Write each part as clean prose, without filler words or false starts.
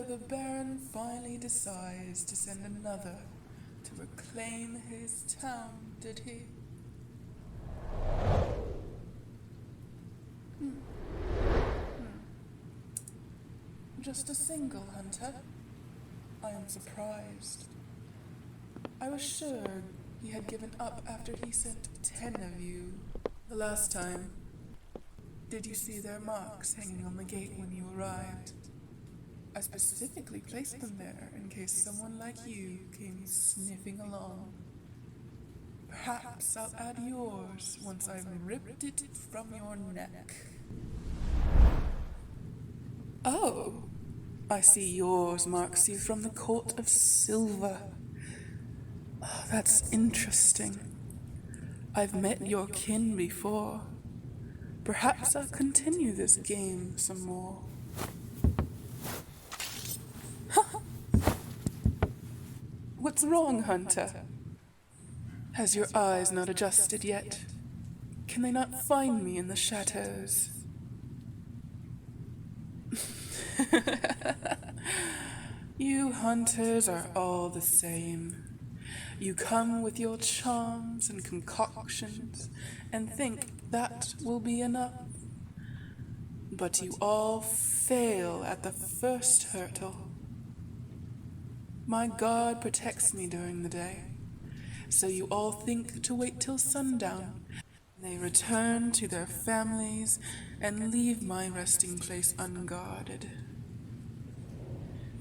the Baron finally decides to send another to reclaim his town, did he? Just a single hunter? I am surprised. I was sure he had given up after he sent 10 of you the last time. Did you see their marks hanging on the gate when you arrived? I specifically placed them there in case someone like you came sniffing along. Perhaps I'll add yours once I've ripped it from your neck. Oh, I see yours marks you from the Court of Silver. Oh, that's interesting. I've met your kin before. Perhaps I'll continue this game some more. What's wrong, Hunter? Has your eyes not adjusted yet? Can they not find me in the shadows? You hunters are all the same. You come with your charms and concoctions and think that will be enough. But you all fail at the first hurdle. My guard protects me during the day, so you all think to wait till sundown. They return to their families and leave my resting place unguarded.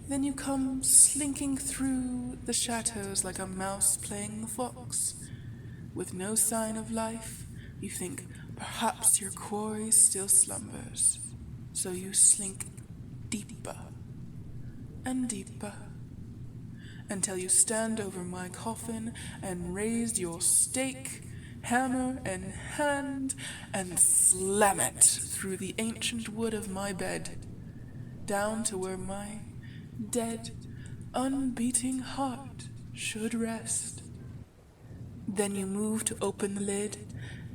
Then you come slinking through the shadows like a mouse playing the fox. With no sign of life, you think perhaps your quarry still slumbers. So you slink deeper and deeper until you stand over my coffin and raise your stake, hammer in hand, and slam it through the ancient wood of my bed, down to where my dead, unbeating heart should rest. Then you move to open the lid,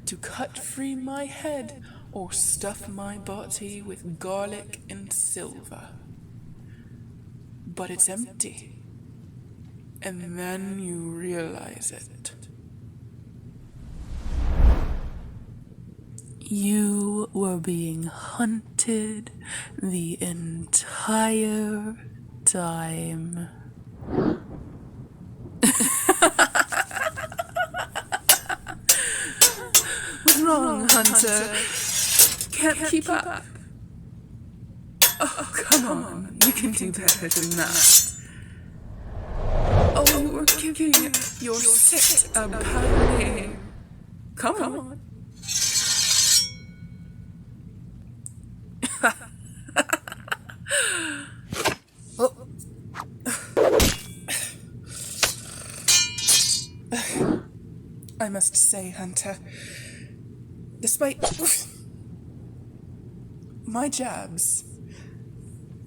to cut free my head or stuff my body with garlic and silver. But it's empty, and then you realize it. You were being hunted the entire time. What's wrong, Hunter? Can't keep up. Oh, come on. You can do better than that. Oh, you were giving your set a pounding. Come on. I must say, Hunter, despite my jabs,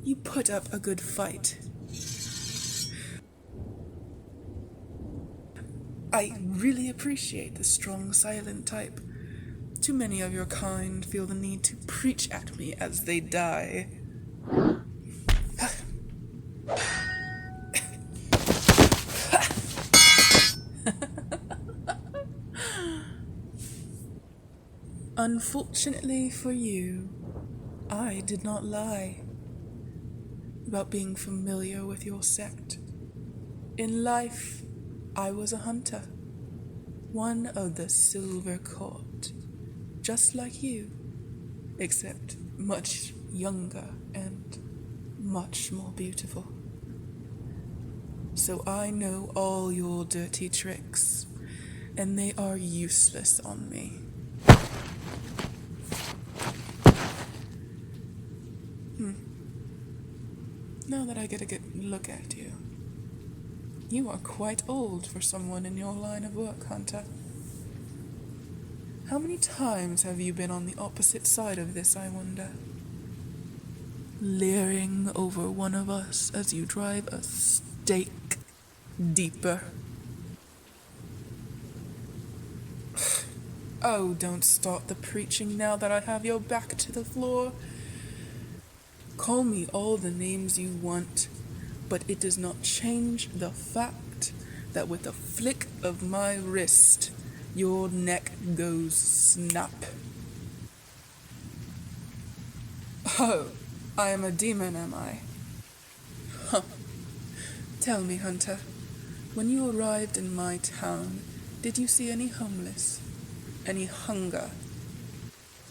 you put up a good fight. I really appreciate the strong, silent type. Too many of your kind feel the need to preach at me as they die. Unfortunately for you, I did not lie about being familiar with your sect. In life, I was a hunter, one of the Silver Court, just like you, except much younger and much more beautiful. So I know all your dirty tricks, and they are useless on me. Now that I get a good look at you, you are quite old for someone in your line of work, Hunter. How many times have you been on the opposite side of this, I wonder? Leering over one of us as you drive a stake deeper. Oh, don't start the preaching now that I have your back to the floor. Call me all the names you want, but it does not change the fact that with a flick of my wrist, your neck goes snap. Oh, I am a demon, am I? Huh. Tell me, Hunter, when you arrived in my town, did you see any homeless? Any hunger?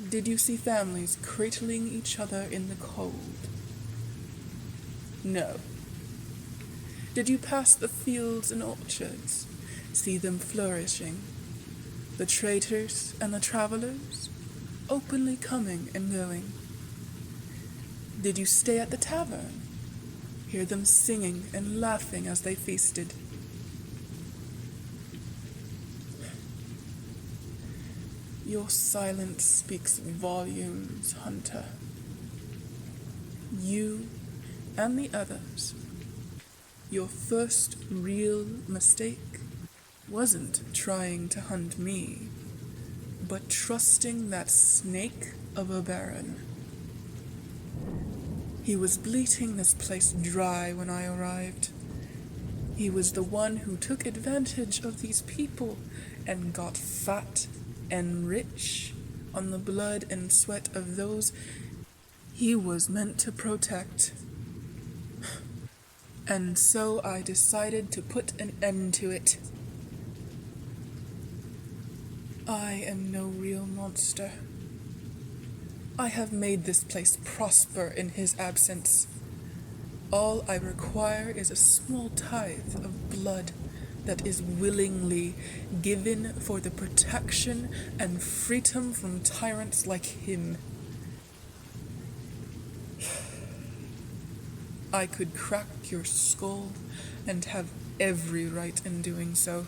Did you see families cradling each other in the cold? No. Did you pass the fields and orchards, see them flourishing, the traders and the travelers, openly coming and going? Did you stay at the tavern, hear them singing and laughing as they feasted? Your silence speaks volumes, Hunter. You and the others, your first real mistake wasn't trying to hunt me, but trusting that snake of a baron. He was bleating this place dry when I arrived. He was the one who took advantage of these people and got fat and rich on the blood and sweat of those he was meant to protect. And so I decided to put an end to it. I am no real monster. I have made this place prosper in his absence. All I require is a small tithe of blood that is willingly given for the protection and freedom from tyrants like him. I could crack your skull and have every right in doing so.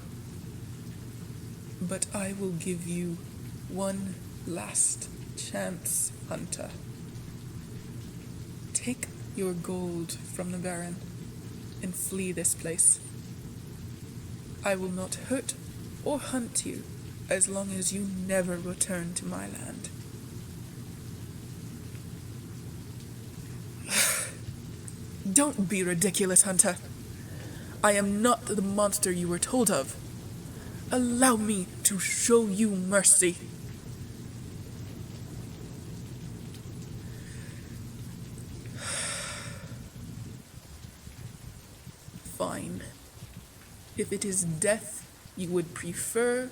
But I will give you one last chance, Hunter. Take your gold from the Baron and flee this place. I will not hurt or hunt you as long as you never return to my land. Don't be ridiculous, Hunter. I am not the monster you were told of. Allow me to show you mercy. Fine. If it is death you would prefer,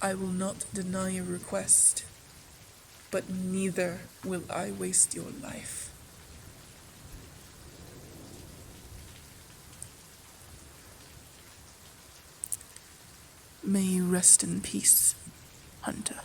I will not deny your request. But neither will I waste your life. May you rest in peace, Hunter.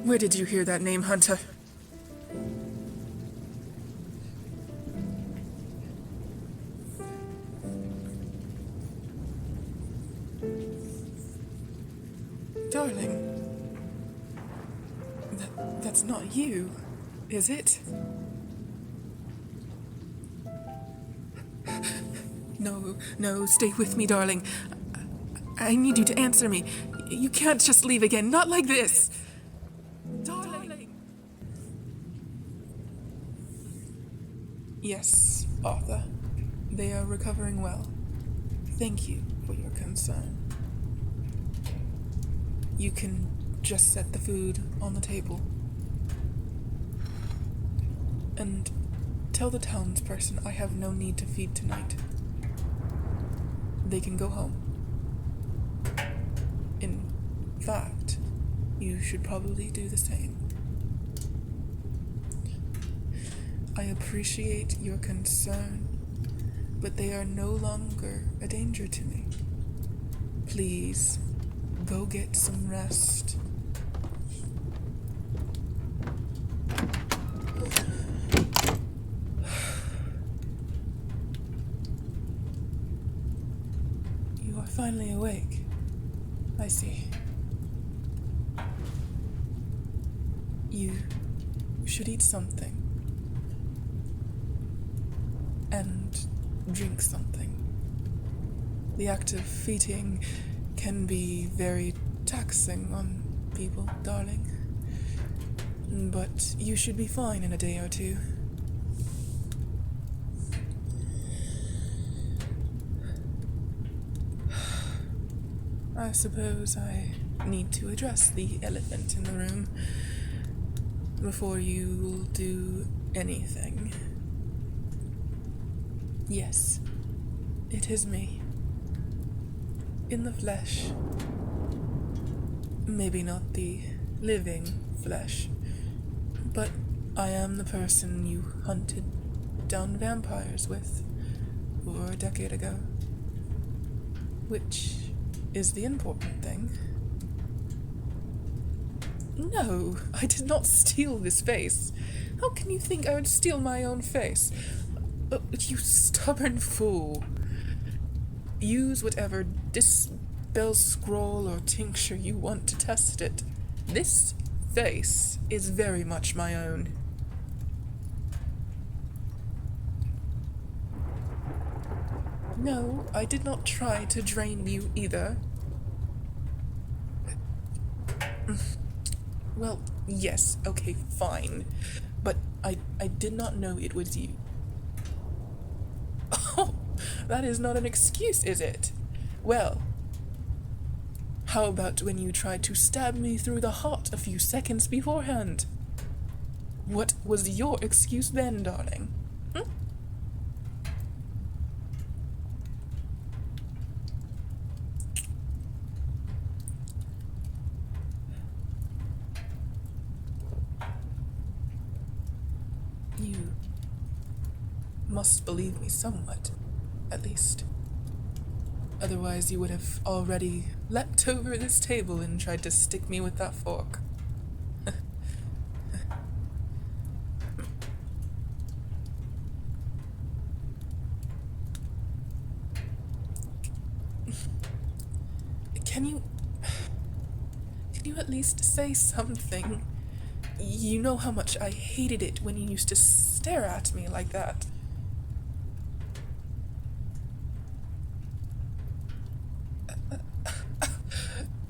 Where did you hear that name, Hunter? Darling, that's not you, is it? No, stay with me, darling. I need you to answer me. You can't just leave again, not like this. Darling! Yes, Arthur. They are recovering well. Thank you for your concern. You can just set the food on the table. And tell the townsperson I have no need to feed tonight. They can go home. In fact, you should probably do the same. I appreciate your concern, but they are no longer a danger to me. Please, go get some rest. finally awake. I see. You should eat something. And drink something. The act of eating can be very taxing on people, darling. But you should be fine in a day or two. I suppose I need to address the elephant in the room before you do anything. Yes, it is me. In the flesh. Maybe not the living flesh, but I am the person you hunted down vampires with over a decade ago. Which is the important thing. No, I did not steal this face. How can you think I would steal my own face? You stubborn fool. Use whatever dispel scroll or tincture you want to test it. This face is very much my own. No, I did not try to drain you either. Well, yes, okay, fine. But I did not know it was you. Oh, that is not an excuse, is it? Well, how about when you tried to stab me through the heart a few seconds beforehand? What was your excuse then, darling? You must believe me somewhat, at least. Otherwise you would have already leapt over this table and tried to stick me with that fork. Can you at least say something? You know how much I hated it when you used to stare at me like that.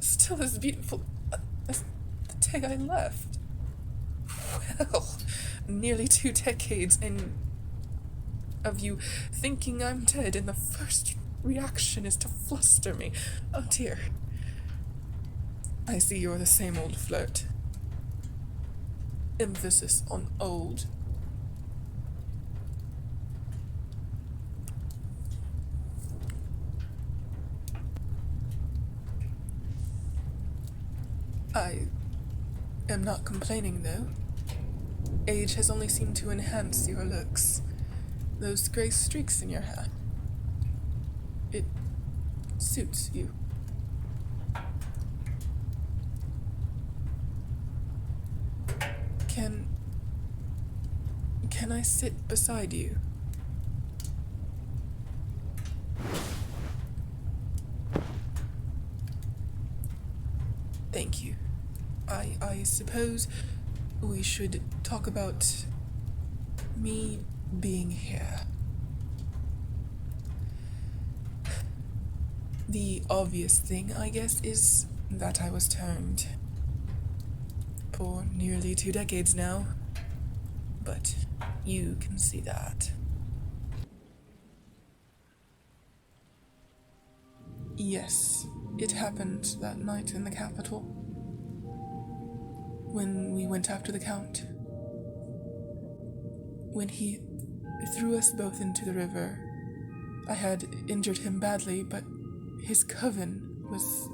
Still as beautiful as the day I left. Well, nearly 2 decades of you thinking I'm dead, and the first reaction is to fluster me. Oh dear. I see you're the same old flirt. Emphasis on old. I am not complaining, though. Age has only seemed to enhance your looks. Those gray streaks in your hair. It suits you. Can I sit beside you? Thank you. I suppose we should talk about me being here. The obvious thing, I guess, is that I was turned. For nearly 2 decades now. But you can see that. Yes, it happened that night in the capital. When we went after the Count. When he threw us both into the river. I had injured him badly, but his coven was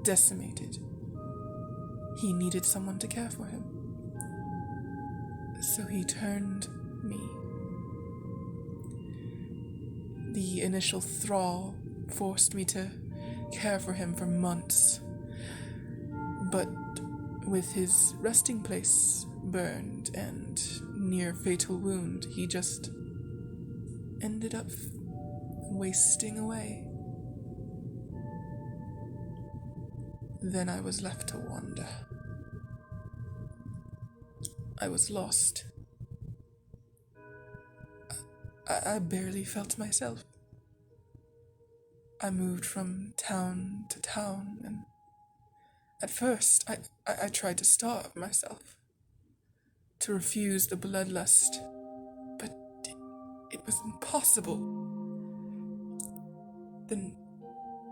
decimated. He needed someone to care for him. So he turned me. The initial thrall forced me to care for him for months. But with his resting place burned and near fatal wound, he just ended up wasting away. Then I was left to wander. I was lost. I barely felt myself. I moved from town to town, and at first I tried to starve myself, to refuse the bloodlust, but it was impossible. Then,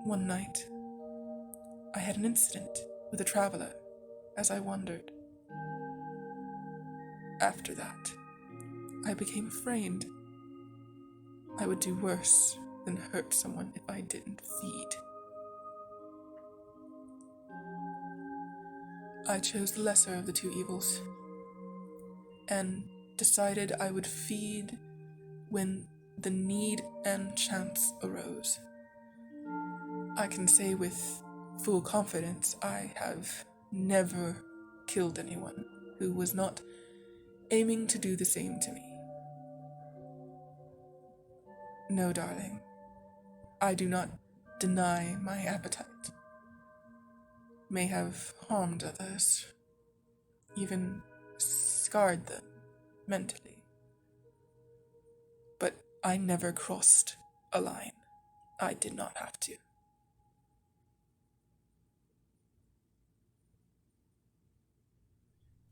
one night, I had an incident with a traveler as I wandered. After that, I became afraid. I would do worse than hurt someone if I didn't feed. I chose the lesser of the two evils, and decided I would feed when the need and chance arose. I can say with full confidence I have never killed anyone who was not aiming to do the same to me. No, darling, I do not deny my appetite. May have harmed others, even scarred them mentally. But I never crossed a line. I did not have to.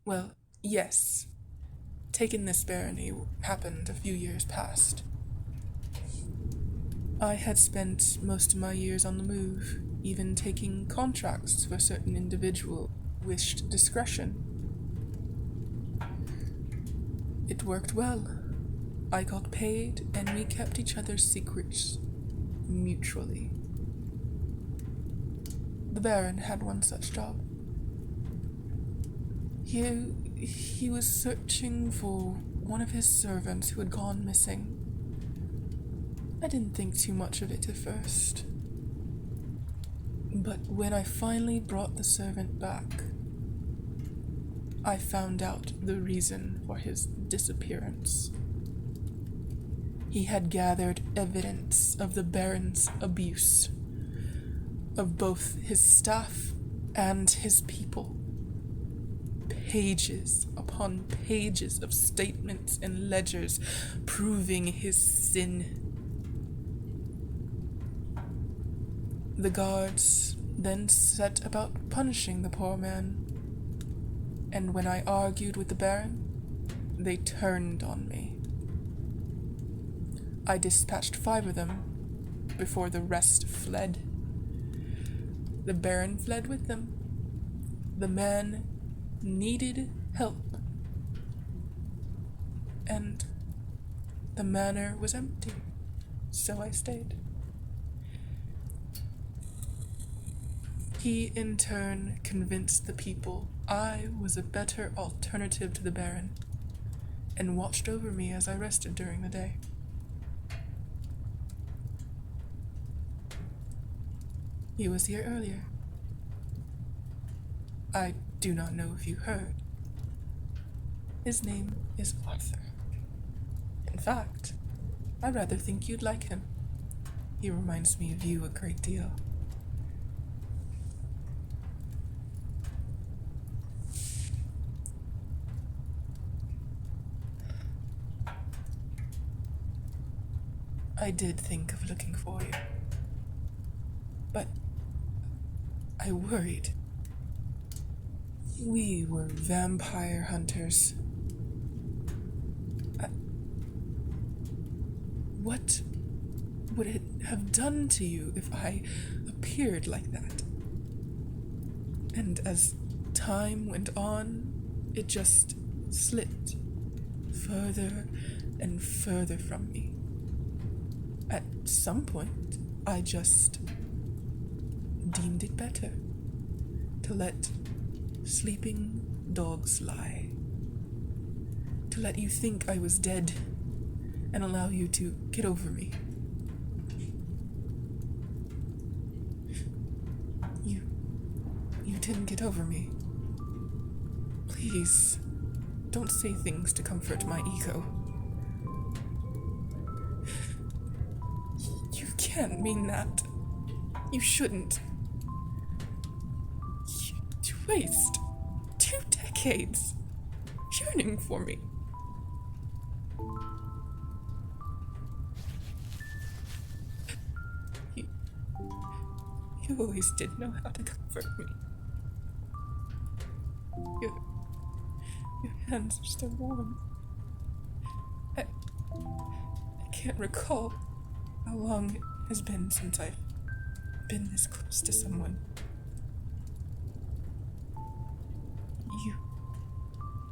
Well, yes, taking this barony happened a few years past. I had spent most of my years on the move, even taking contracts for certain individual wished discretion. It worked well. I got paid, and we kept each other's secrets mutually. The Baron had one such job. He was searching for one of his servants who had gone missing. I didn't think too much of it at first. But when I finally brought the servant back, I found out the reason for his disappearance. He had gathered evidence of the Baron's abuse of both his staff and his people. Pages upon pages of statements and ledgers proving his sin. The guards then set about punishing the poor man, and when I argued with the Baron, they turned on me. I dispatched 5 of them before the rest fled. The Baron fled with them. The man needed help, and the manor was empty, so I stayed. He, in turn, convinced the people I was a better alternative to the Baron, and watched over me as I rested during the day. He was here earlier. I do not know if you heard. His name is Arthur. In fact, I rather think you'd like him. He reminds me of you a great deal. I did think of looking for you, but I worried. We were vampire hunters. What would it have done to you if I appeared like that? And as time went on, it just slipped further and further from me. At some point, I just deemed it better to let sleeping dogs lie. To let you think I was dead and allow you to get over me. You didn't get over me. Please, don't say things to comfort my ego. You can't mean that. You shouldn't. waste 2 decades yearning for me. You always did know how to comfort me. Your hands are still warm. I can't recall how long it has been since I've been this close to someone.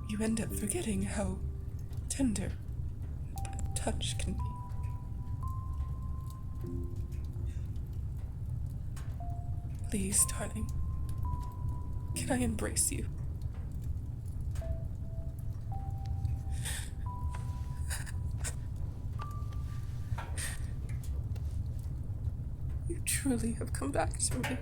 You end up forgetting how tender a touch can be. Please, darling, can I embrace you? You truly have come back to me.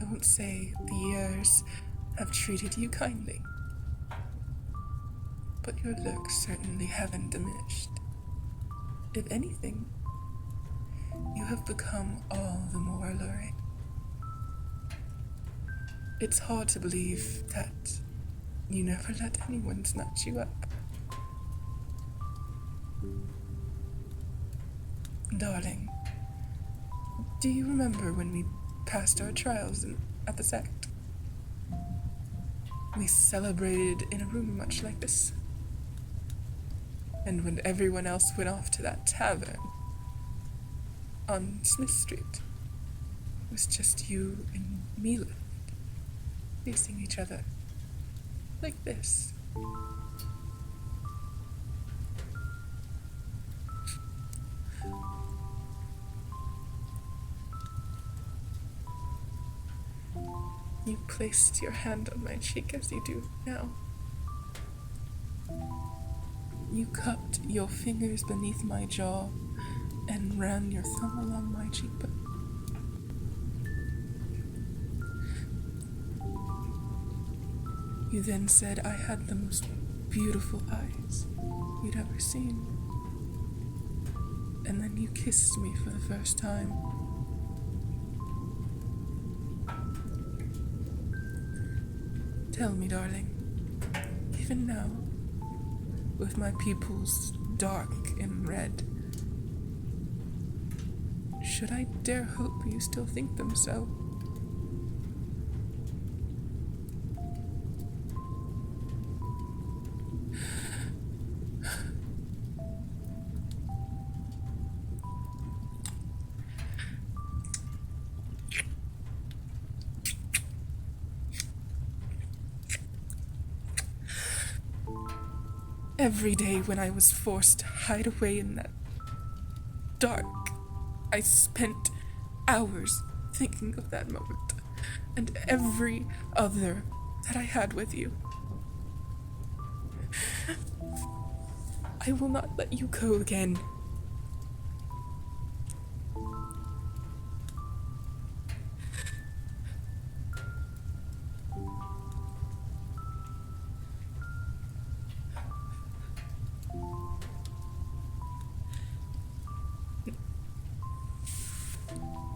I won't say the years have treated you kindly, but your looks certainly haven't diminished. If anything, you have become all the more alluring. It's hard to believe that you never let anyone snatch you up. Darling, do you remember when we passed our trials at the sect? We celebrated in a room much like this. And when everyone else went off to that tavern on Smith Street, it was just you and me left, facing each other like this. You placed your hand on my cheek as you do now. You cupped your fingers beneath my jaw and ran your thumb along my cheekbone. You then said I had the most beautiful eyes you'd ever seen. And then you kissed me for the first time. Tell me, darling, even now, with my pupils dark and red, should I dare hope you still think them so? Every day when I was forced to hide away in that dark, I spent hours thinking of that moment and every other that I had with you. I will not let you go again.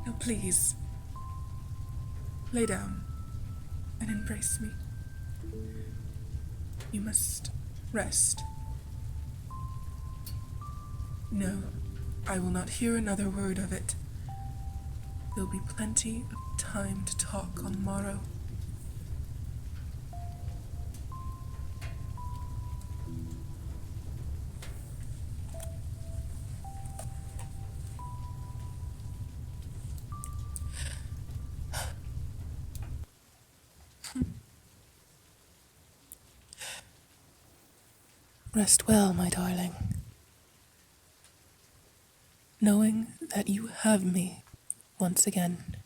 Now please, lay down and embrace me. You must rest. No, I will not hear another word of it. There'll be plenty of time to talk on the morrow. Rest well, my darling, knowing that you have me once again.